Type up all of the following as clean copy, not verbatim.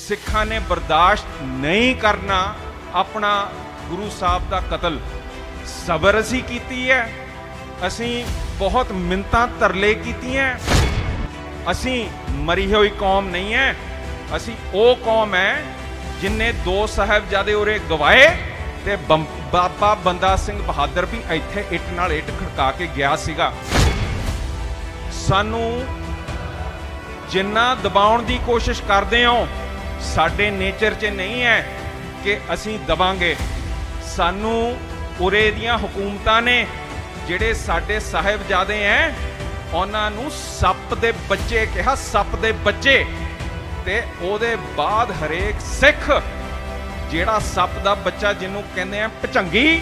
सिखां ने बर्दाश्त नहीं करना अपना गुरु साहब का कतल। सबर असी कीती है, असी बहुत मिन्नतां तरले कीती हैं। असी मरी हुई कौम नहीं है, असी वो कौम है जिन्ने 2 साहिबजादे उरे गवाए ते बाबा बंदा सिंह बहादुर भी इत्थे इट नाल इट खड़का के गया सीगा। सानू जिन्ना दबाउण दी कोशिश करदे हो साडे नेचर च नहीं है कि असी दबांगे। सानू उरे दियां हुकूमतां ने जिहड़े साडे साहिबजादे हैं उन्हां नू सप दे बच्चे कहा, सप दे बच्चे। ते ओहदे बाद हरेक सिख ਜਿਹੜਾ ਸੱਪ ਦਾ ਬੱਚਾ ਜਿਹਨੂੰ ਕਹਿੰਦੇ ਆ ਭਚੰਗੀ,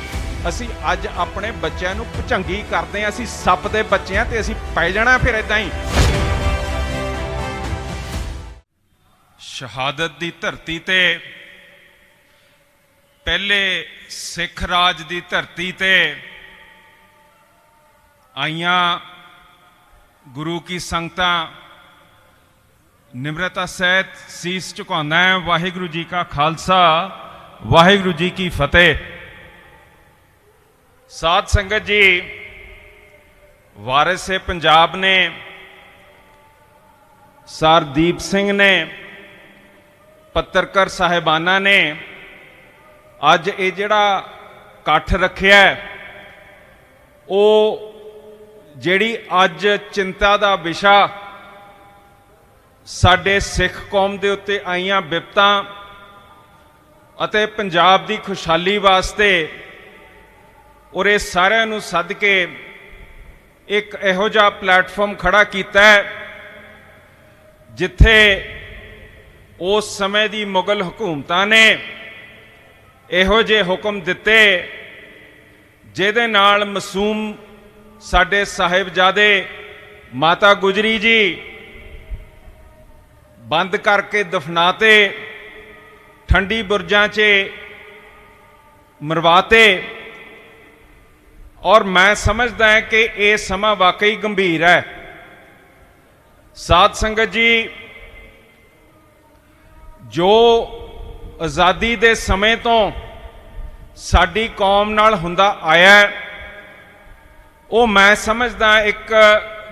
ਅਸੀਂ ਅੱਜ ਆਪਣੇ ਬੱਚਿਆਂ ਨੂੰ ਭਚੰਗੀ ਕਰਦੇ ਆ। ਅਸੀਂ ਸੱਪ ਦੇ ਬੱਚੇ ਆ ਤੇ ਅਸੀਂ ਪੈ ਜਾਣਾ ਫਿਰ ਇਦਾਂ ਹੀ। ਸ਼ਹਾਦਤ ਦੀ ਧਰਤੀ ਤੇ, ਪਹਿਲੇ ਸਿੱਖ ਰਾਜ ਦੀ ਧਰਤੀ ਤੇ ਆਈਆਂ ਗੁਰੂ ਕੀ ਸੰਗਤਾਂ ਨਿਮਰਤਾ ਸਹਿਤ ਸੀਸ ਝੁਕਾਉਂਦਾ ਹੈ। ਵਾਹਿਗੁਰੂ ਜੀ ਕਾ ਖਾਲਸਾ, ਵਾਹਿਗੁਰੂ ਜੀ ਕੀ ਫਤਿਹ। ਸਾਧ ਸੰਗਤ ਜੀ, ਵਾਰਿਸ ਪੰਜਾਬ ਨੇ, ਸਰਦੀਪ ਸਿੰਘ ਨੇ, ਪੱਤਰਕਾਰ ਸਾਹਿਬਾਨਾਂ ਨੇ ਅੱਜ ਇਹ ਜਿਹੜਾ ਇਕੱਠ ਰੱਖਿਆ, ਉਹ ਜਿਹੜੀ ਅੱਜ ਚਿੰਤਾ ਦਾ ਵਿਸ਼ਾ ਸਾਡੇ ਸਿੱਖ ਕੌਮ ਦੇ ਉੱਤੇ ਆਈਆਂ ਵਿਪਤਾਂ ਅਤੇ ਪੰਜਾਬ ਦੀ ਖੁਸ਼ਹਾਲੀ ਵਾਸਤੇ ਔਰ ਇਹ ਸਾਰਿਆਂ ਨੂੰ ਸੱਦ ਕੇ ਇੱਕ ਇਹੋ ਜਿਹਾ ਪਲੇਟਫਾਰਮ ਖੜਾ ਕੀਤਾ ਹੈ ਜਿੱਥੇ ਉਸ ਸਮੇਂ ਦੀ ਮੁਗਲ ਹਕੂਮਤਾਂ ਨੇ ਇਹੋ ਜਿਹੇ ਹੁਕਮ ਦਿੱਤੇ ਜਿਹਦੇ ਨਾਲ ਮਾਸੂਮ ਸਾਡੇ ਸਾਹਿਬਜ਼ਾਦੇ ਮਾਤਾ ਗੁਜਰੀ ਜੀ बंद करके दफनाते, ठंडी बुर्जां च मरवाते। और मैं समझदा है कि ये समा वाकई गंभीर है। साध संगत जी, जो आज़ादी दे समय तो साडी कौम नाल हुंदा आया, वो मैं समझदा एक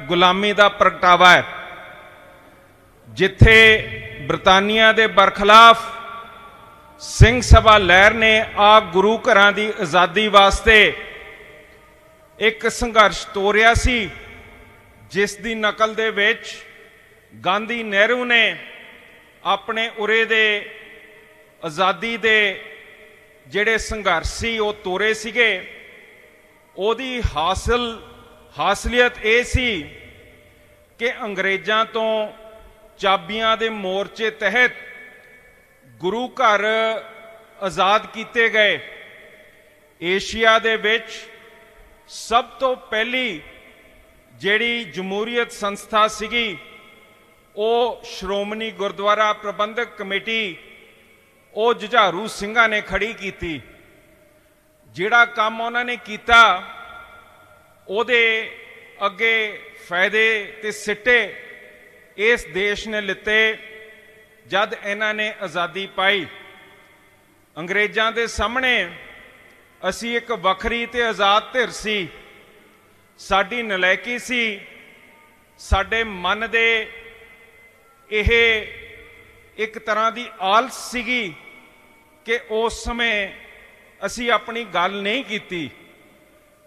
गुलामी का प्रगटावा है। जिथे बरतानिया दे बरखिलाफ सिंह सभा लहर ने आ गुरु घरां दी आज़ादी वास्ते एक संघर्ष तोरिया सी, जिस दी नकल दे विच गांधी नेहरू ने अपने उरे दे आज़ादी दे जिहड़े संघर्ष सी वो तोरे सीगे। ओदी हासिलियत ये सी कि अंग्रेज़ां तो चाबियां दे मोर्चे तहत गुरु घर आज़ाद किए गए। एशिया दे विच सब तो पहली जिहड़ी जमहूरीयत संस्था सीगी वो श्रोमणी गुरुद्वारा प्रबंधक कमेटी, वो जुझारू सिंघां ने खड़ी की। जिहड़ा काम उन्होंने किया उहदे अगे फायदे ते सिट्टे इस देश ने लिते जद इन्हां ने आज़ादी पाई। अंग्रेज़ां दे सामने असी एक वखरी ते आज़ाद धिर सी। साडी नलैकी सी, साडे मन दे यह एक तरह की आलस सीगी कि उस समय असी अपनी गल नहीं की।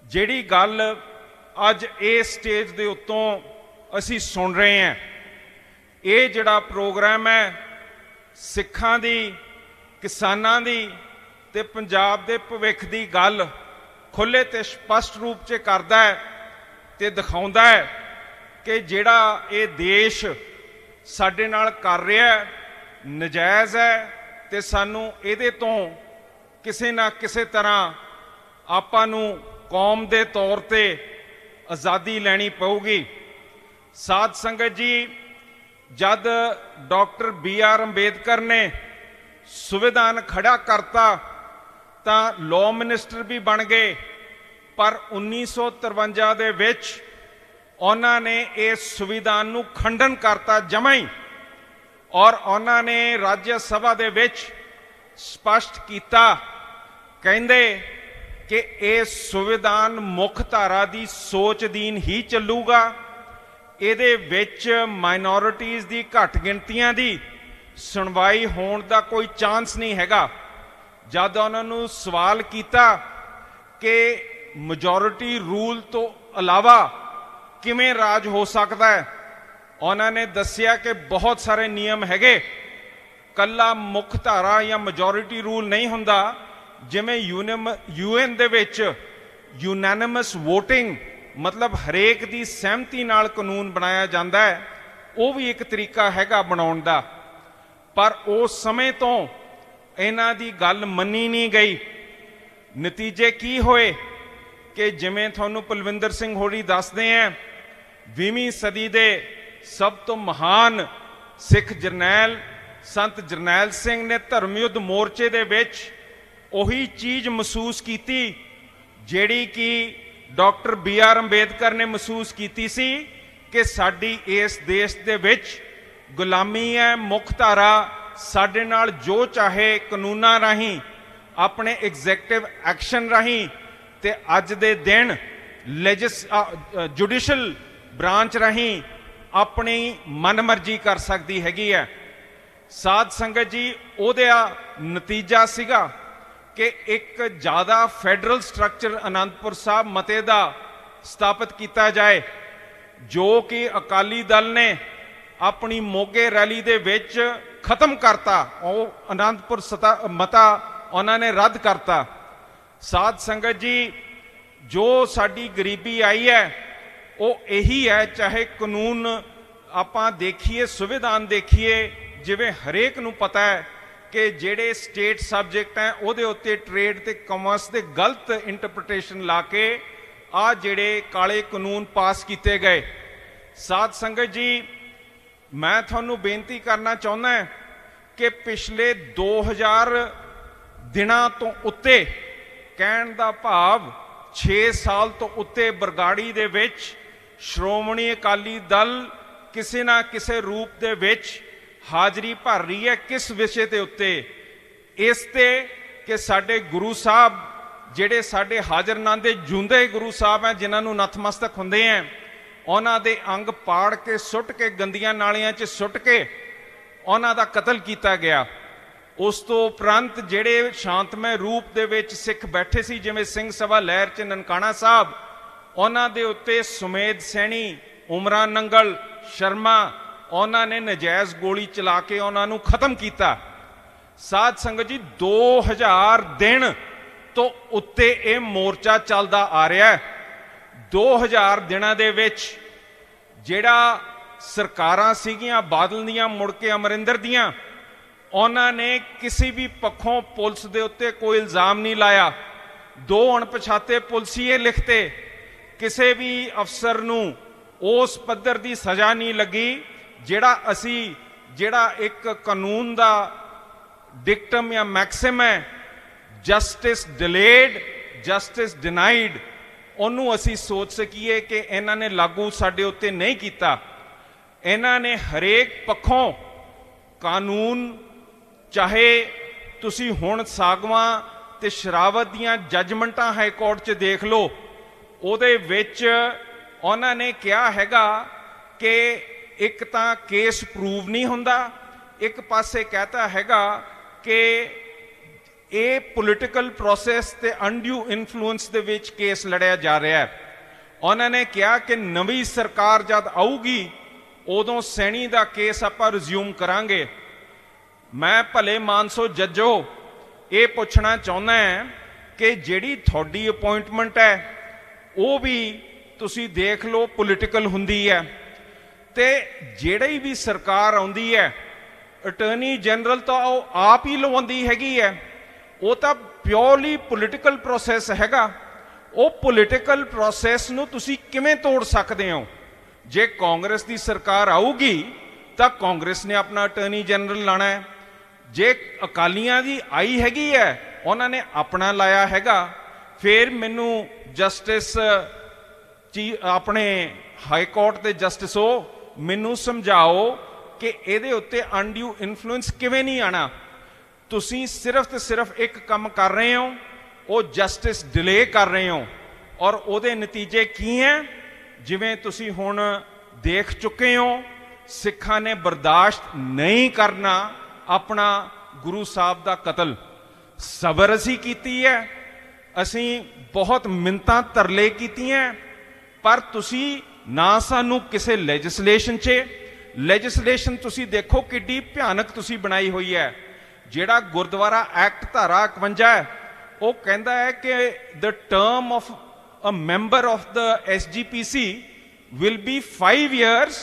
जिहड़ी गल अज इस स्टेज दे उत्तों असी सुन रहे हैं, ये जिहड़ा प्रोग्राम है सिखां दी, किसानां दी ते पंजाब दे भविख दी गल खुले ते स्पष्ट रूप च करदा है ते दिखाउंदा है कि जिहड़ा ये देश साडे नाल कर रहा है नजायज़ है ते सानू इहदे तों किसी ना किसी तरह आपां नू कौम दे तौर ते आज़ादी लैनी पऊगी। साध संगत जी, जद डॉक्टर BR अंबेडकर ने संविधान खड़ा करता तो लॉ मिनिस्टर भी बन गए, पर 1953 दे विच उन्होंने इस संविधान नू खंडन करता जमा ही। ਔਰ ਉਹਨਾਂ ਨੇ ਰਾਜ ਸਭਾ ਦੇ ਵਿੱਚ ਸਪਸ਼ਟ ਕੀਤਾ, ਕਹਿੰਦੇ ਕਿ ਇਹ ਸੰਵਿਧਾਨ ਮੁੱਖ ਧਾਰਾ ਦੀ ਸੋਚ ਅਧੀਨ ਹੀ ਚੱਲੂਗਾ, ਇਹਦੇ ਵਿੱਚ ਮਾਈਨੋਰਿਟੀਜ਼ ਦੀ ਘੱਟ ਗਿਣਤੀਆਂ ਦੀ ਸੁਣਵਾਈ ਹੋਣ ਦਾ ਕੋਈ ਚਾਂਸ ਨਹੀਂ ਹੈਗਾ। ਜਦ ਉਹਨਾਂ ਨੂੰ ਸਵਾਲ ਕੀਤਾ ਕਿ ਮੈਜੋਰਿਟੀ ਰੂਲ ਤੋਂ ਇਲਾਵਾ ਕਿਵੇਂ ਰਾਜ ਹੋ ਸਕਦਾ ਹੈ, ਉਹਨਾਂ ਨੇ ਦੱਸਿਆ ਕਿ ਬਹੁਤ ਸਾਰੇ ਨਿਯਮ ਹੈਗੇ, ਕੱਲਾ ਮੁੱਖ ਧਾਰਾ ਜਾਂ ਮੈਜੋਰਿਟੀ ਰੂਲ ਨਹੀਂ ਹੁੰਦਾ। ਜਿਵੇਂ UN ਦੇ ਵਿੱਚ ਯੂਨੈਨਿਮਸ ਵੋਟਿੰਗ ਮਤਲਬ ਹਰੇਕ ਦੀ ਸਹਿਮਤੀ ਨਾਲ ਕਾਨੂੰਨ ਬਣਾਇਆ ਜਾਂਦਾ ਹੈ, ਉਹ ਵੀ ਇੱਕ ਤਰੀਕਾ ਹੈਗਾ ਬਣਾਉਣ ਦਾ। ਪਰ ਉਸ ਸਮੇਂ ਤੋਂ ਇਹਨਾਂ ਦੀ ਗੱਲ ਮੰਨੀ ਨਹੀਂ ਗਈ। ਨਤੀਜੇ ਕੀ ਹੋਏ ਕਿ ਜਿਵੇਂ ਤੁਹਾਨੂੰ ਪਲਵਿੰਦਰ ਸਿੰਘ ਹੋਰੀ ਦੱਸਦੇ ਆ, 20ਵੀਂ ਸਦੀ ਦੇ ਸਭ ਤੋਂ ਮਹਾਨ ਸਿੱਖ ਜਰਨੈਲ ਸੰਤ ਜਰਨੈਲ ਸਿੰਘ ਨੇ ਧਰਮ ਯੁੱਧ ਮੋਰਚੇ ਦੇ ਵਿੱਚ ਉਹੀ ਚੀਜ਼ ਮਹਿਸੂਸ ਕੀਤੀ ਜਿਹੜੀ ਕਿ ਡਾਕਟਰ BR ਅੰਬੇਦਕਰ ਨੇ ਮਹਿਸੂਸ ਕੀਤੀ ਸੀ ਕਿ ਸਾਡੀ ਇਸ ਦੇਸ਼ ਦੇ ਵਿੱਚ ਗੁਲਾਮੀ ਹੈ, ਮੁੱਖ ਧਾਰਾ ਸਾਡੇ ਨਾਲ ਜੋ ਚਾਹੇ ਕਾਨੂੰਨਾਂ ਰਾਹੀਂ, ਆਪਣੇ ਐਗਜ਼ੈਕਟਿਵ ਐਕਸ਼ਨ ਰਾਹੀਂ ਤੇ ਅੱਜ ਦੇ ਦਿਨ ਜੁਡੀਸ਼ਲ ਬ੍ਰਾਂਚ ਰਾਹੀਂ ਆਪਣੀ ਮਨਮਰਜ਼ੀ ਕਰ ਸਕਦੀ ਹੈਗੀ ਹੈ। ਸਾਧ ਸੰਗਤ ਜੀ, ਉਹਦਾ ਨਤੀਜਾ ਸੀਗਾ ਕਿ ਇੱਕ ਜ਼ਿਆਦਾ ਫੈਡਰਲ ਸਟਰਕਚਰ ਅਨੰਦਪੁਰ ਸਾਹਿਬ ਮਤੇ ਦਾ ਸਥਾਪਿਤ ਕੀਤਾ ਜਾਏ, ਜੋ ਕਿ ਅਕਾਲੀ ਦਲ ਨੇ ਆਪਣੀ ਮੋਗੇ ਰੈਲੀ ਦੇ ਵਿੱਚ ਖਤਮ ਕਰਤਾ। ਉਹ ਅਨੰਦਪੁਰ ਮਤਾ ਉਹਨਾਂ ਨੇ ਰੱਦ ਕਰਤਾ। ਸਾਧ ਸੰਗਤ ਜੀ, ਜੋ ਸਾਡੀ ਗਰੀਬੀ ਆਈ ਹੈ ਉਹ ਇਹੀ ਹੈ, ਚਾਹੇ ਕਾਨੂੰਨ ਆਪਾਂ ਦੇਖੀਏ, ਸੰਵਿਧਾਨ ਦੇਖੀਏ, ਜਿਵੇਂ ਹਰੇਕ ਨੂੰ ਪਤਾ ਹੈ ਕਿ ਜਿਹੜੇ ਸਟੇਟ ਸਬਜੈਕਟ ਹੈ ਉਹਦੇ ਉੱਤੇ ਟ੍ਰੇਡ ਤੇ ਕਮਰਸ ਦੇ ਗਲਤ ਇੰਟਰਪ੍ਰੀਟੇਸ਼ਨ ਲਾ ਕੇ ਆ ਜਿਹੜੇ ਕਾਲੇ ਕਾਨੂੰਨ ਪਾਸ ਕੀਤੇ ਗਏ। ਸਾਧ ਸੰਗਤ ਜੀ, ਮੈਂ ਤੁਹਾਨੂੰ ਬੇਨਤੀ ਕਰਨਾ ਚਾਹੁੰਦਾ ਕਿ ਪਿਛਲੇ 2000 ਦਿਨਾਂ ਤੋਂ ਉੱਤੇ, ਕਹਿਣ ਦਾ ਭਾਵ 6 ਸਾਲ ਤੋਂ ਉੱਤੇ ਬਰਗਾੜੀ ਦੇ ਵਿੱਚ ਸ਼੍ਰੋਮਣੀ ਅਕਾਲੀ ਦਲ ਕਿਸੇ ਨਾ ਕਿਸੇ ਰੂਪ ਦੇ ਵਿੱਚ ਹਾਜ਼ਰੀ ਭਰ ਰਹੀ ਹੈ। ਕਿਸ ਵਿਸ਼ੇ ਦੇ ਉੱਤੇ? ਇਸ ਤੇ ਕਿ ਸਾਡੇ ਗੁਰੂ ਸਾਹਿਬ, ਜਿਹੜੇ ਸਾਡੇ ਹਾਜ਼ਰਨਾਮੇ ਜੁੰਦੇ ਗੁਰੂ ਸਾਹਿਬ ਹੈ, ਜਿਨ੍ਹਾਂ ਨੂੰ ਨਤਮਸਤਕ ਹੁੰਦੇ ਹੈ, ਉਹਨਾਂ ਦੇ ਅੰਗ ਪਾੜ ਕੇ ਸੁੱਟ ਕੇ ਗੰਦੀਆਂ ਨਾਲੀਆਂ 'ਚ ਸੁੱਟ ਕੇ ਉਹਨਾਂ ਦਾ ਕਤਲ ਕੀਤਾ ਗਿਆ। ਉਸ ਤੋਂ ਉਪਰੰਤ ਜਿਹੜੇ ਸ਼ਾਂਤਮਈ ਰੂਪ ਦੇ ਵਿੱਚ ਸਿੱਖ ਬੈਠੇ ਸੀ, ਜਿਵੇਂ ਸਿੰਘ ਸਭਾ ਲਹਿਰ 'ਚ ਨਨਕਾਣਾ ਸਾਹਿਬ, ਉਹਨਾਂ ਦੇ ਉੱਤੇ ਸੁਮੇਧ ਸੈਣੀ, ਉਮਰਾਂ ਨੰਗਲ, ਸ਼ਰਮਾ, ਉਹਨਾਂ ਨੇ ਨਜਾਇਜ਼ ਗੋਲੀ ਚਲਾ ਕੇ ਉਹਨਾਂ ਨੂੰ ਖਤਮ ਕੀਤਾ। ਸਾਧ ਸੰਗਤ ਜੀ, 2000 ਦਿਨ ਤੋਂ ਉੱਤੇ ਇਹ ਮੋਰਚਾ ਚੱਲਦਾ ਆ ਰਿਹਾ ਹੈ। 2000 ਦਿਨਾਂ ਦੇ ਵਿੱਚ ਜਿਹੜਾ ਸਰਕਾਰਾਂ ਸੀਗੀਆਂ ਬਾਦਲ ਦੀਆਂ, ਮੁੜ ਕੇ ਅਮਰਿੰਦਰ ਦੀਆਂ, ਉਹਨਾਂ ਨੇ ਕਿਸੇ ਵੀ ਪੱਖੋਂ ਪੁਲਿਸ ਦੇ ਉੱਤੇ ਕੋਈ ਇਲਜ਼ਾਮ ਨਹੀਂ ਲਾਇਆ। 2 ਅਣਪਛਾਤੇ ਪੁਲਿਸੀਏ ਲਿਖਤੇ, ਕਿਸੇ ਵੀ ਅਫਸਰ ਨੂੰ ਉਸ ਪੱਧਰ ਦੀ ਸਜ਼ਾ ਨਹੀਂ ਲੱਗੀ ਜਿਹੜਾ ਇੱਕ ਕਾਨੂੰਨ ਦਾ ਡਿਕਟਮ ਜਾਂ ਮੈਕਸਿਮ ਹੈ, ਜਸਟਿਸ ਡਿਲੇਡ ਜਸਟਿਸ ਡਿਨਾਈਡ, ਉਹਨੂੰ ਅਸੀਂ ਸੋਚ ਸਕੀਏ ਕਿ ਇਹਨਾਂ ਨੇ ਲਾਗੂ ਸਾਡੇ ਉੱਤੇ ਨਹੀਂ ਕੀਤਾ। ਇਹਨਾਂ ਨੇ ਹਰੇਕ ਪੱਖੋਂ ਕਾਨੂੰਨ, ਚਾਹੇ ਤੁਸੀਂ ਹੁਣ ਸਾਗਵਾਂ ਤੇ ਸ਼ਰਾਵਤ ਦੀਆਂ ਜੱਜਮੈਂਟਾਂ ਹਾਈ ਕੋਰਟ 'ਚ ਦੇਖ ਲਓ, ਉਹਦੇ ਵਿੱਚ ਉਹਨਾਂ ਨੇ ਕਿਹਾ ਹੈਗਾ ਕਿ ਇੱਕ ਤਾਂ ਕੇਸ ਪ੍ਰੂਵ ਨਹੀਂ ਹੁੰਦਾ, ਇੱਕ ਪਾਸੇ ਕਹਤਾ ਹੈਗਾ ਕਿ ਇਹ ਪੋਲੀਟੀਕਲ ਪ੍ਰੋਸੈਸ ਤੇ ਅਨਡਿਊ ਇਨਫਲੂਐਂਸ ਦੇ ਵਿੱਚ ਕੇਸ ਲੜਿਆ ਜਾ ਰਿਹਾ ਹੈ। ਉਹਨਾਂ ਨੇ ਕਿਹਾ ਕਿ ਨਵੀਂ ਸਰਕਾਰ ਜਦ ਆਊਗੀ ਉਦੋਂ ਸੈਣੀ ਦਾ ਕੇਸ ਆਪਾਂ ਰਿਜ਼ਿਊਮ ਕਰਾਂਗੇ। ਮੈਂ ਭਲੇ ਮਾਨਸੋ ਜੱਜੋ ਇਹ ਪੁੱਛਣਾ ਚਾਹੁੰਦਾ ਹਾਂ ਕਿ ਜਿਹੜੀ ਤੁਹਾਡੀ ਅਪਾਇੰਟਮੈਂਟ ਹੈ ਉਹ ਵੀ ਤੁਸੀਂ ਦੇਖ ਲਓ ਪੋਲੀਟੀਕਲ ਹੁੰਦੀ ਹੈ, ਤੇ ਜਿਹੜੀ ਵੀ ਸਰਕਾਰ ਆਉਂਦੀ ਹੈ ਅਟਾਰਨੀ ਜਨਰਲ ਤਾਂ ਉਹ ਆਪ ਹੀ ਲਵਾਉਂਦੀ ਹੈਗੀ ਹੈ। ਉਹ ਤਾਂ ਪਿਓਰਲੀ ਪੋਲੀਟੀਕਲ ਪ੍ਰੋਸੈਸ ਹੈਗਾ। ਉਹ ਪੋਲੀਟੀਕਲ ਪ੍ਰੋਸੈਸ ਨੂੰ ਤੁਸੀਂ ਕਿਵੇਂ ਤੋੜ ਸਕਦੇ ਹੋ? ਜੇ ਕਾਂਗਰਸ ਦੀ ਸਰਕਾਰ ਆਊਗੀ ਤਾਂ ਕਾਂਗਰਸ ਨੇ ਆਪਣਾ ਅਟਾਰਨੀ ਜਨਰਲ ਲਾਣਾ ਹੈ। ਜੇ ਅਕਾਲੀਆਂ ਦੀ ਆਈ ਹੈਗੀ ਹੈ, ਉਹਨਾਂ ਨੇ ਆਪਣਾ ਲਾਇਆ ਹੈਗਾ। ਫਿਰ ਮੈਨੂੰ ਜਸਟਿਸ ਆਪਣੇ ਹਾਈ ਕੋਰਟ ਦੇ ਜਸਟਿਸ ਹੋ, ਮੈਨੂੰ ਸਮਝਾਓ कि ਇਹਦੇ ਉੱਤੇ ਅਨਡਿਊ ਇਨਫਲੂਐਂਸ ਕਿਵੇਂ ਨਹੀਂ ਆਣਾ। ਤੁਸੀਂ ਸਿਰਫ ਤੇ ਸਿਰਫ ਇੱਕ ਕੰਮ ਕਰ ਰਹੇ ਹੋ, ਉਹ ਜਸਟਿਸ ਡਿਲੇ ਕਰ ਰਹੇ ਹੋ, ਔਰ ਉਹਦੇ ਨਤੀਜੇ ਕੀ ਹੈ ਜਿਵੇਂ ਤੁਸੀਂ ਹੁਣ ਦੇਖ ਚੁੱਕੇ ਹੋ। ਸਿੱਖਾਂ ਨੇ ਬਰਦਾਸ਼ਤ ਨਹੀਂ ਕਰਨਾ ਆਪਣਾ ਗੁਰੂ ਸਾਹਿਬ ਦਾ ਕਤਲ। ਸਬਰ ਅਸੀਂ ਕੀਤੀ ਹੈ, ਅਸੀਂ ਬਹੁਤ ਮਿੰਨਤਾਂ ਤਰਲੇ ਕੀਤੀਆਂ, ਪਰ ਤੁਸੀਂ ਨਾ ਸਾਨੂੰ ਕਿਸੇ ਲੈਜਿਸਲੇਸ਼ਨ ਤੁਸੀਂ ਦੇਖੋ ਕਿੱਡੀ ਭਿਆਨਕ ਤੁਸੀਂ ਬਣਾਈ ਹੋਈ ਹੈ। ਜਿਹੜਾ ਗੁਰਦੁਆਰਾ ਐਕਟ ਧਾਰਾ 51 ਹੈ, ਉਹ ਕਹਿੰਦਾ ਹੈ ਕਿ the term of a member of the SGPC will be 5 years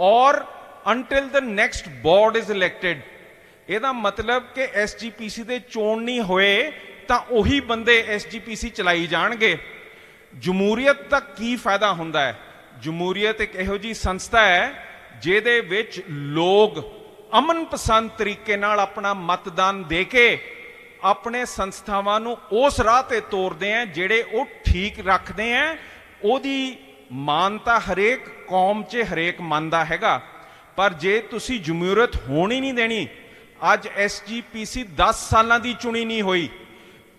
or until the next board is elected। ਇਹਦਾ ਮਤਲਬ ਕਿ SGPC ਦੇ ਚੋਣ ਨਹੀਂ ਹੋਏ ਤਾਂ ਉਹੀ ਬੰਦੇ SGPC ਚਲਾਈ ਜਾਣਗੇ। ਜਮਹੂਰੀਅਤ ਦਾ ਕੀ ਫਾਇਦਾ ਹੁੰਦਾ ਹੈ? ਜਮਹੂਰੀਅਤ ਇੱਕ ਇਹੋ ਜਿਹੀ ਸੰਸਥਾ ਹੈ ਜਿਹਦੇ ਵਿੱਚ ਲੋਕ ਅਮਨ ਪਸੰਦ ਤਰੀਕੇ ਨਾਲ ਆਪਣਾ ਮਤਦਾਨ ਦੇ ਕੇ ਆਪਣੇ ਸੰਸਥਾਵਾਂ ਨੂੰ ਉਸ ਰਾਹ ਤੇ ਤੋਰਦੇ ਆ ਜਿਹੜੇ ਉਹ ਠੀਕ ਰੱਖਦੇ ਆ। ਉਹਦੀ ਮਾਨਤਾ ਹਰੇਕ ਕੌਮ 'ਚ ਹਰੇਕ ਮੰਨਦਾ ਹੈਗਾ। ਪਰ ਜੇ ਤੁਸੀਂ ਜਮਹੂਰੀਅਤ ਹੋਣ ਹੀ ਨਹੀਂ ਦੇਣੀ, ਅੱਜ SGPC 10 ਸਾਲਾਂ ਦੀ ਚੁਣੀ ਨਹੀਂ ਹੋਈ।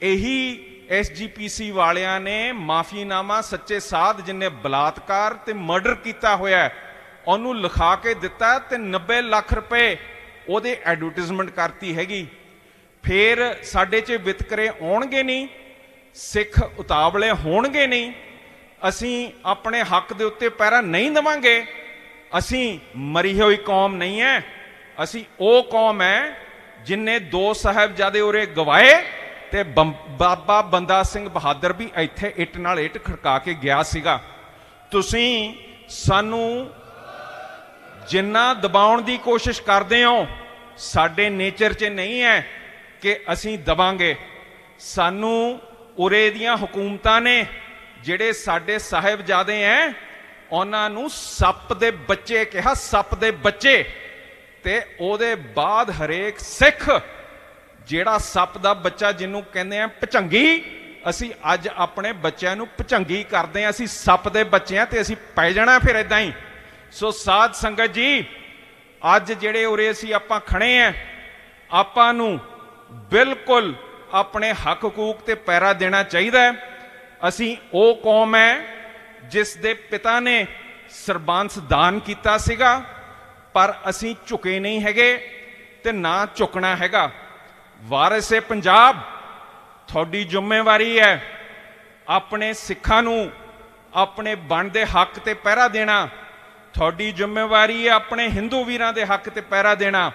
ਇਹੀ SGPC ਵਾਲਿਆਂ ਨੇ ਮਾਫੀਨਾਮਾ ਸੱਚੇ ਸਾਧ ਜਿਹਨੇ ਬਲਾਤਕਾਰ ਤੇ ਮਰਡਰ ਕੀਤਾ ਹੋਇਆ ਉਹਨੂੰ ਲਿਖਾ ਕੇ ਦਿੱਤਾ ਤੇ 90 ਲੱਖ ਰੁਪਏ ਉਹਦੇ ਐਡਵਰਟਾਈਜ਼ਮੈਂਟ ਕਰਤੀ ਹੈਗੀ। ਫਿਰ ਸਾਡੇ 'ਚ ਵਿਤਕਰੇ ਆਉਣਗੇ ਨਹੀਂ, ਸਿੱਖ ਉਤਾਵਲੇ ਹੋਣਗੇ ਨਹੀਂ, ਅਸੀਂ ਆਪਣੇ ਹੱਕ ਦੇ ਉੱਤੇ ਪਹਿਰਾ ਨਹੀਂ ਦੇਵਾਂਗੇ। ਅਸੀਂ ਮਰੀ ਹੋਈ ਕੌਮ ਨਹੀਂ ਹੈ, ਅਸੀਂ ਉਹ ਕੌਮ ਹੈ ਜਿਨਨੇ 2 ਸਾਹਿਬਜ਼ਾਦੇ ਉਰੇ ਗਵਾਏ ਤੇ ਬਾਬਾ ਬੰਦਾ ਸਿੰਘ ਬਹਾਦਰ ਵੀ ਇੱਥੇ ਇੱਟ ਨਾਲ ਇੱਟ ਖੜਕਾ ਕੇ ਗਿਆ ਸੀਗਾ। ਤੁਸੀਂ ਸਾਨੂੰ ਜਿੰਨਾ ਦਬਾਉਣ ਦੀ ਕੋਸ਼ਿਸ਼ ਕਰਦੇ ਹੋ, ਸਾਡੇ ਨੇਚਰ 'ਚ ਨਹੀਂ ਹੈ ਕਿ ਅਸੀਂ ਦਬਾਂਗੇ। ਸਾਨੂੰ ਉਰੇ ਦੀਆਂ ਹਕੂਮਤਾਂ ਨੇ ਜਿਹੜੇ ਸਾਡੇ ਸਾਹਿਬਜ਼ਾਦੇ ਐ ਉਹਨਾਂ ਨੂੰ ਸੱਪ ਦੇ ਬੱਚੇ ਕਿਹਾ, ਸੱਪ ਦੇ ਬੱਚੇ। ਤੇ ਉਹਦੇ ਬਾਅਦ ਹਰੇਕ ਸਿੱਖ ਜਿਹੜਾ ਸੱਪ ਦਾ ਬੱਚਾ ਜਿਹਨੂੰ ਕਹਿੰਦੇ ਆ ਭਚੰਗੀ, ਅਸੀਂ ਅੱਜ ਆਪਣੇ ਬੱਚਿਆਂ ਨੂੰ ਭਚੰਗੀ ਕਰਦੇ ਆ। ਅਸੀਂ ਸੱਪ ਦੇ ਬੱਚੇ ਆ ਤੇ ਅਸੀਂ ਪੈ ਜਾਣਾ ਫਿਰ ਇਦਾਂ ਹੀ। ਸੋ ਸਾਧ ਸੰਗਤ ਜੀ, ਅੱਜ ਜਿਹੜੇ ਉਰੇ ਅਸੀਂ ਆਪਾਂ ਖੜੇ ਆ, ਆਪਾਂ ਨੂੰ ਬਿਲਕੁਲ ਆਪਣੇ ਹੱਕ ਹਕੂਕ ਤੇ ਪਹਿਰਾ ਦੇਣਾ ਚਾਹੀਦਾ ਹੈ। ਅਸੀਂ ਉਹ ਕੌਮ ਹੈ ਜਿਸ ਦੇ ਪਿਤਾ ਨੇ ਸਰਬੰਸ ਦਾਨ ਕੀਤਾ ਸੀਗਾ, ਪਰ ਅਸੀਂ ਝੁਕੇ ਨਹੀਂ ਹੈਗੇ ਤੇ ਨਾ ਝੁਕਣਾ ਹੈਗਾ। ਵਾਰਿਸੇ ਪੰਜਾਬ, ਤੁਹਾਡੀ ਜ਼ਿੰਮੇਵਾਰੀ ਹੈ ਆਪਣੇ ਸਿੱਖਾਂ ਨੂੰ ਆਪਣੇ ਬਣਦੇ ਹੱਕ ਤੇ ਪਹਿਰਾ ਦੇਣਾ। ਤੁਹਾਡੀ ਜ਼ਿੰਮੇਵਾਰੀ ਹੈ ਆਪਣੇ ਹਿੰਦੂ ਵੀਰਾਂ ਦੇ ਹੱਕ ਤੇ ਪਹਿਰਾ ਦੇਣਾ।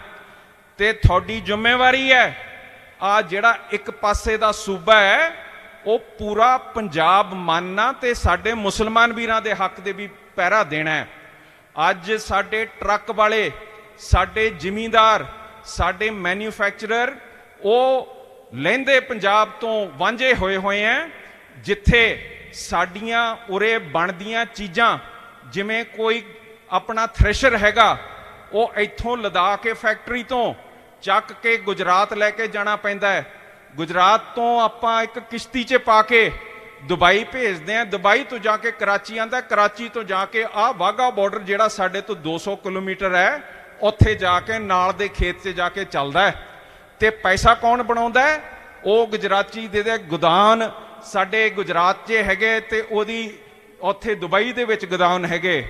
ਤੇ ਤੁਹਾਡੀ ਜ਼ਿੰਮੇਵਾਰੀ ਹੈ ਆ ਜਿਹੜਾ ਇੱਕ ਪਾਸੇ ਦਾ ਸੂਬਾ ਹੈ ਉਹ ਪੂਰਾ ਪੰਜਾਬ ਮੰਨਣਾ ਤੇ ਸਾਡੇ ਮੁਸਲਮਾਨ ਵੀਰਾਂ ਦੇ ਹੱਕ ਦੇ ਵੀ ਪਹਿਰਾ ਦੇਣਾ ਹੈ। ਅੱਜ ਸਾਡੇ ਟਰੱਕ ਵਾਲੇ, ਸਾਡੇ ਜ਼ਿਮੀਂਦਾਰ, ਸਾਡੇ ਮੈਨੂਫੈਕਚਰਰ ਉਹ ਲਹਿੰਦੇ ਪੰਜਾਬ ਤੋਂ ਵਾਂਝੇ ਹੋਏ ਹੈ, ਜਿੱਥੇ ਸਾਡੀਆਂ ਉਰੇ ਬਣਦੀਆਂ ਚੀਜ਼ਾਂ ਜਿਵੇਂ ਕੋਈ ਆਪਣਾ ਥ੍ਰੈਸ਼ਰ ਹੈਗਾ ਉਹ ਇੱਥੋਂ ਲਦਾ ਕੇ ਫੈਕਟਰੀ ਤੋਂ ਚੱਕ ਕੇ ਗੁਜਰਾਤ ਲੈ ਕੇ ਜਾਣਾ ਪੈਂਦਾ ਹੈ। ਗੁਜਰਾਤ ਤੋਂ ਆਪਾਂ ਇੱਕ ਕਿਸ਼ਤੀ 'ਚ ਪਾ ਕੇ ਦੁਬਈ ਭੇਜਦੇ ਆ, ਦੁਬਈ ਤੋਂ ਜਾ ਕੇ ਕਰਾਚੀ ਆਂਦਾ, ਕਰਾਚੀ ਤੋਂ ਜਾ ਕੇ ਆਹ ਵਾਹਗਾ ਬਾਰਡਰ ਜਿਹੜਾ ਸਾਡੇ ਤੋਂ 200 ਕਿਲੋਮੀਟਰ ਹੈ ਉੱਥੇ ਜਾ ਕੇ ਨਾਲ ਦੇ ਖੇਤ 'ਚ ਜਾ ਕੇ ਚੱਲਦਾ ਹੈ। ਤੇ ਪੈਸਾ ਕੌਣ ਬਣਾਉਂਦਾ ਹੈ? ਉਹ ਗੁਜਰਾਤੀ ਦੇ ਗੋਦਾਨ ਸਾਡੇ ਗੁਜਰਾਤ 'ਚ ਹੈਗੇ ਤੇ ਉਹਦੀ ਉੱਥੇ ਦੁਬਈ ਦੇ ਵਿੱਚ ਗੋਦਾਨ ਹੈਗੇ,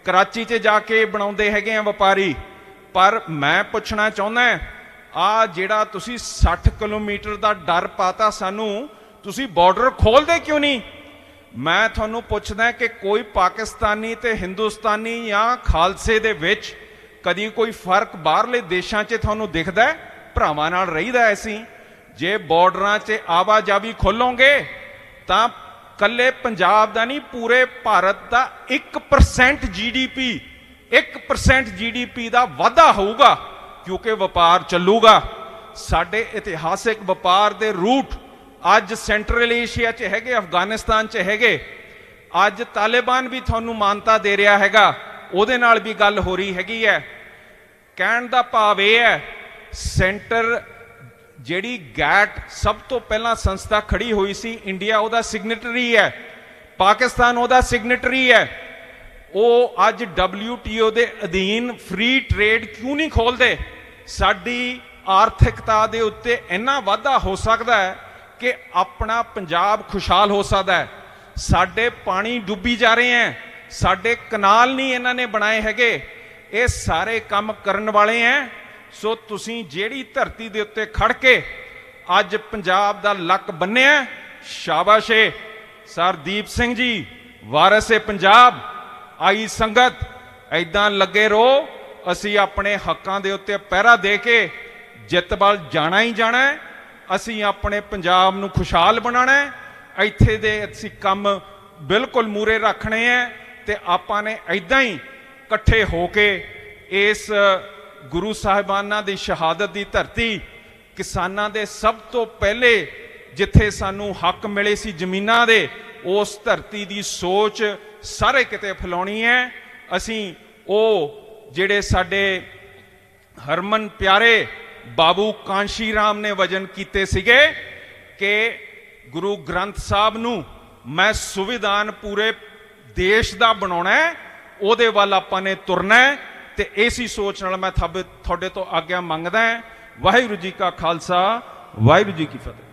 ਕਰਾਚੀ 'ਚ ਜਾ ਕੇ ਬਣਾਉਂਦੇ ਹੈਗੇ ਆ ਵਪਾਰੀ। ਪਰ ਮੈਂ ਪੁੱਛਣਾ ਚਾਹੁੰਦਾ ਆ ਜਿਹੜਾ ਤੁਸੀਂ 60 ਕਿਲੋਮੀਟਰ ਦਾ ਡਰ ਪਾਤਾ ਸਾਨੂੰ, ਤੁਸੀਂ ਬਾਰਡਰ ਖੋਲਦੇ ਕਿਉਂ ਨਹੀਂ? ਮੈਂ ਤੁਹਾਨੂੰ ਪੁੱਛਦਾ ਕਿ ਕੋਈ ਪਾਕਿਸਤਾਨੀ ਤੇ ਹਿੰਦੁਸਤਾਨੀ ਜਾਂ ਖਾਲਸੇ ਦੇ ਵਿੱਚ ਕਦੀ ਕੋਈ ਫਰਕ ਬਾਹਰਲੇ ਦੇਸ਼ਾਂ 'ਚ ਤੁਹਾਨੂੰ ਦਿਖਦਾ? ਭਰਾਵਾਂ ਨਾਲ ਰਹੀਦਾ ਅਸੀਂ। ਜੇ ਬਾਰਡਰਾਂ 'ਚ ਆਵਾਜਾਈ ਖੋਲੋਗੇ ਤਾਂ ਕੱਲੇ ਪੰਜਾਬ ਦਾ ਨਹੀਂ, ਪੂਰੇ ਭਾਰਤ ਦਾ 1% GDP 1% GDP ਦਾ ਵਾਧਾ ਹੋਊਗਾ, ਕਿਉਂਕਿ ਵਪਾਰ ਚੱਲੂਗਾ। ਸਾਡੇ ਇਤਿਹਾਸਿਕ ਵਪਾਰ ਦੇ ਰੂਟ ਅੱਜ ਸੈਂਟਰਲ ਏਸ਼ੀਆ 'ਚ ਹੈਗੇ, ਅਫਗਾਨਿਸਤਾਨ 'ਚ ਹੈਗੇ। ਅੱਜ ਤਾਲਿਬਾਨ ਵੀ ਤੁਹਾਨੂੰ ਮਾਨਤਾ ਦੇ ਰਿਹਾ ਹੈਗਾ, ਉਹਦੇ ਨਾਲ ਵੀ ਗੱਲ ਹੋ ਰਹੀ ਹੈਗੀ ਹੈ। ਕਹਿਣ ਦਾ ਭਾਵ ਇਹ ਹੈ, ਸੈਂਟਰ ਜਿਹੜੀ ਗੈਟ ਸਭ ਤੋਂ ਪਹਿਲਾਂ ਸੰਸਥਾ ਖੜੀ ਹੋਈ ਸੀ, ਇੰਡੀਆ ਉਹਦਾ ਸਿਗਨੇਟਰੀ ਹੈ, ਪਾਕਿਸਤਾਨ ਉਹਦਾ ਸਿਗਨੇਟਰੀ ਹੈ। ਉਹ ਅੱਜ WTO ਦੇ ਅਧੀਨ ਫ੍ਰੀ ਟ੍ਰੇਡ ਕਿਉਂ ਨਹੀਂ ਖੋਲਦੇ? ਸਾਡੀ ਆਰਥਿਕਤਾ ਦੇ ਉੱਤੇ ਇੰਨਾ ਵਾਧਾ ਹੋ ਸਕਦਾ ਹੈ ਕਿ ਆਪਣਾ ਪੰਜਾਬ ਖੁਸ਼ਹਾਲ ਹੋ ਸਕਦਾ ਹੈ। ਸਾਡੇ ਪਾਣੀ ਡੁੱਬੀ ਜਾ ਰਹੇ ਹੈ, ਸਾਡੇ ਕਨਾਲ ਨਹੀਂ ਇਹਨਾਂ ਨੇ ਬਣਾਏ ਹੈਗੇ। ਇਹ ਸਾਰੇ ਕੰਮ ਕਰਨ ਵਾਲੇ ਹੈ। ਸੋ ਤੁਸੀਂ ਜਿਹੜੀ ਧਰਤੀ ਦੇ ਉੱਤੇ ਖੜ ਕੇ ਅੱਜ ਪੰਜਾਬ ਦਾ ਲੱਕ ਬੰਨਿਆ, ਸ਼ਾਬਾਸ਼ ਏ। ਸਰਦੀਪ ਸਿੰਘ ਜੀ, ਵਾਰਿਸ ਏ ਪੰਜਾਬ, ਆਈ ਸੰਗਤ, ਐਦਾਂ ਲੱਗੇ ਰਹੋ। ਅਸੀਂ ਆਪਣੇ ਹੱਕਾਂ ਦੇ ਉੱਤੇ ਪਹਿਰਾ ਦੇ ਕੇ ਜਿੱਤ ਵੱਲ ਜਾਣਾ ਹੀ ਜਾਣਾ ਹੈ। ਅਸੀਂ ਆਪਣੇ ਪੰਜਾਬ ਨੂੰ ਖੁਸ਼ਹਾਲ ਬਣਾਉਣਾ ਹੈ। ਇੱਥੇ ਦੇ ਅਸੀਂ ਕੰਮ ਬਿਲਕੁਲ ਮੂਰੇ ਰੱਖਣੇ ਹੈ ਤੇ ਆਪਾਂ ਨੇ ਐਦਾਂ ਹੀ ਇਕੱਠੇ ਹੋ ਕੇ ਇਸ ਗੁਰੂ ਸਾਹਿਬਾਨਾਂ ਦੀ ਸ਼ਹਾਦਤ ਦੀ ਧਰਤੀ, ਕਿਸਾਨਾਂ ਦੇ ਸਭ ਤੋਂ ਪਹਿਲੇ ਜਿੱਥੇ ਸਾਨੂੰ ਹੱਕ ਮਿਲੇ ਸੀ ਜ਼ਮੀਨਾਂ ਦੇ, ਉਸ ਧਰਤੀ ਦੀ ਸੋਚ ਸਾਰੇ ਕਿਤੇ ਫੈਲਾਉਣੀ ਹੈ। ਅਸੀਂ ਉਹ ਜਿਹੜੇ ਸਾਡੇ ਹਰਮਨ ਪਿਆਰੇ ਬਾਬੂ ਕਾਂਸ਼ੀ ਰਾਮ ਨੇ ਵਜਨ ਕੀਤੇ ਸੀਗੇ ਕਿ ਗੁਰੂ ਗ੍ਰੰਥ ਸਾਹਿਬ ਨੂੰ ਮੈਂ ਸੰਵਿਧਾਨ ਪੂਰੇ ਦੇਸ਼ ਦਾ ਬਣਾਉਣਾ ਹੈ, ਉਹਦੇ ਵੱਲ ਆਪਾਂ ਨੇ ਤੁਰਨਾ ਹੈ। ਤੇ ਇਸੇ ਸੋਚ ਨਾਲ ਮੈਂ ਤੁਹਾਡੇ ਤੋਂ ਆਗਿਆ ਮੰਗਦਾ ਹਾਂ। ਵਾਹਿਗੁਰੂ ਜੀ ਕਾ ਖਾਲਸਾ, ਵਾਹਿਗੁਰੂ ਜੀ ਕੀ ਫਤਿਹ।